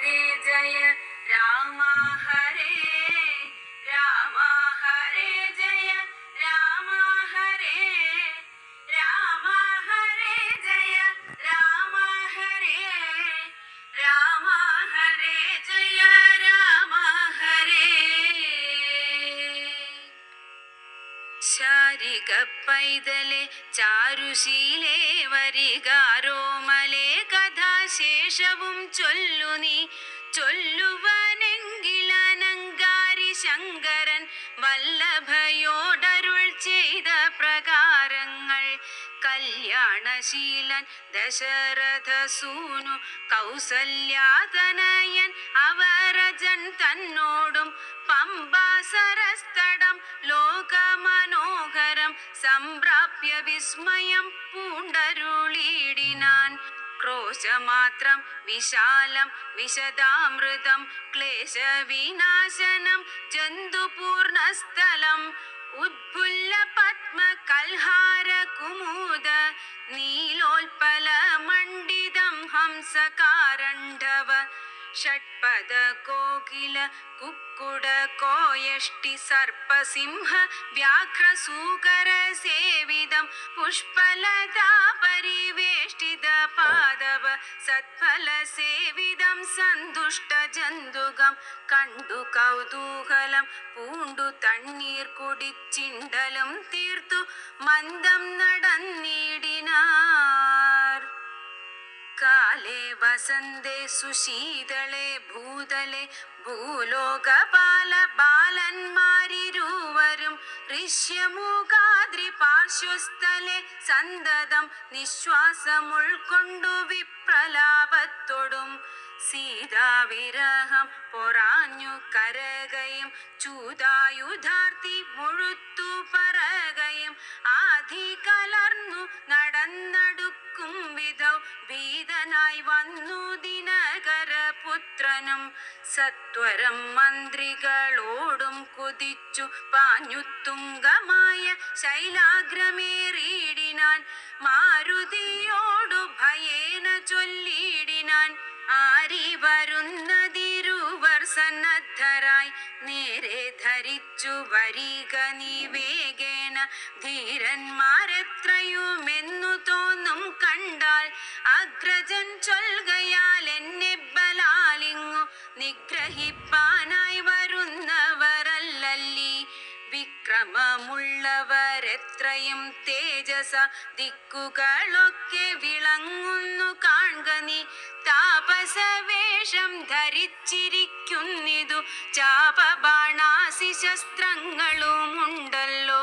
ഹരേ ജയ രാമ ഹരേ രാമ ഹരേ ജയ രാമ ഹരേ രാമ ഹരേ ജയ രാമ ഹരേ രാമ ഹരേ ജയ രാമ ഹരേ. ശാരിക പൈതലെ ചാരുശീലേ വരികാരോമലേ കഥാശേഷവും ചൊല്ലു നീ ചൊല്ലുവനെങ്കിലനങ്കാരി ശങ്കരൻ വല്ലഭയോടരുൾ ചെയ്ത പ്രകാരങ്ങൾ. കല്യാണശീലൻ ദശരഥസൂനു കൗസല്യാതനയൻ അവരജൻ തന്നോടും പമ്പാസരസ്തടം ലോകമനോഹരം സംപ്രാപ്യ വിസ്മയം പൂണ്ടരുളിടിനാൻ. ക്രോശമാത്രം വിശാലം വിശദാമൃതം ക്ലേശവിനാശനം ജന്തുപൂർണസ്ഥലം ഉദ്ഭുല്ല പത്മ കൽഹാര കുമുദ നീലോൽപല മണ്ഡിതം ഹംസകാരണ്ഡവ ഷഡ്പദ കോകില കുക്കുട കോയഷ്ടി സർപ്പസിംഹ വ്യാഘ്രസൂകര സേവിതം പുഷ്പലതാ പരിവേഷ്ടിത പാദവ സത്ഫല സേവിതം സന്തുഷ്ട ജന്തുകം കണ്ടു കൗതൂഹലം പൂണ്ടു തണ്ണീർ കുടിച്ചിണ്ടലും തീർത്തു മന്ദം നടന്നിടിനാർ. കാലേ വസന്തേ സുശീതളേ ഭൂതലേ ഭൂലോകപാല ബാലന്മാരിരുവരും ഋഷ്യമുഖാദ്രി പാർശ്വസ്ഥലെ സന്തതം നിശ്വാസമുൾക്കൊണ്ടു വിപ്രലാപത്തോടും സീതാവിരഹം പൊറാഞ്ഞു കരകയും ചൂതായുധാർത്തി മുഴുത്തു പറകയും ആധി കലർന്നു നടന്നടുക്കും വിധൗ ഭീതനായി വന്നു ദിനകരപുത്രനും. സത്വരം മന്ത്രികളോടും കുതിച്ചു പാഞ്ഞുത്തുംഗമായ ശൈലാഗ്രമേറിയിടിനാൻ. മാരുതിയോടു ഭയേന ചൊല്ലിയിടിനാൻ, ആരി വരുന്നതിരുവർ സന്നദ്ധരായി നേരെ ധരിച്ചു വരിക നീ വേഗേന. ധീരന്മാരെത്രയുമെന്നു തോന്നും കണ്ടാൽ അഗ്രജൻ ചൊൽകയാൽ എന്നെ ബലാലിങ്ങു നിഗ്രഹിപ്പാനായി വരുന്നവരല്ലല്ലീ. വിക്രമമുള്ളവരെത്രയും തേജസ ദിക്കുകളൊക്കെ വിളങ്ങുന്നു കാൺക നീ. താപസവേഷം ധരിച്ചിരിക്കുന്നിതു ചാപബാണാസി ശസ്ത്രങ്ങളുമുണ്ടല്ലോ.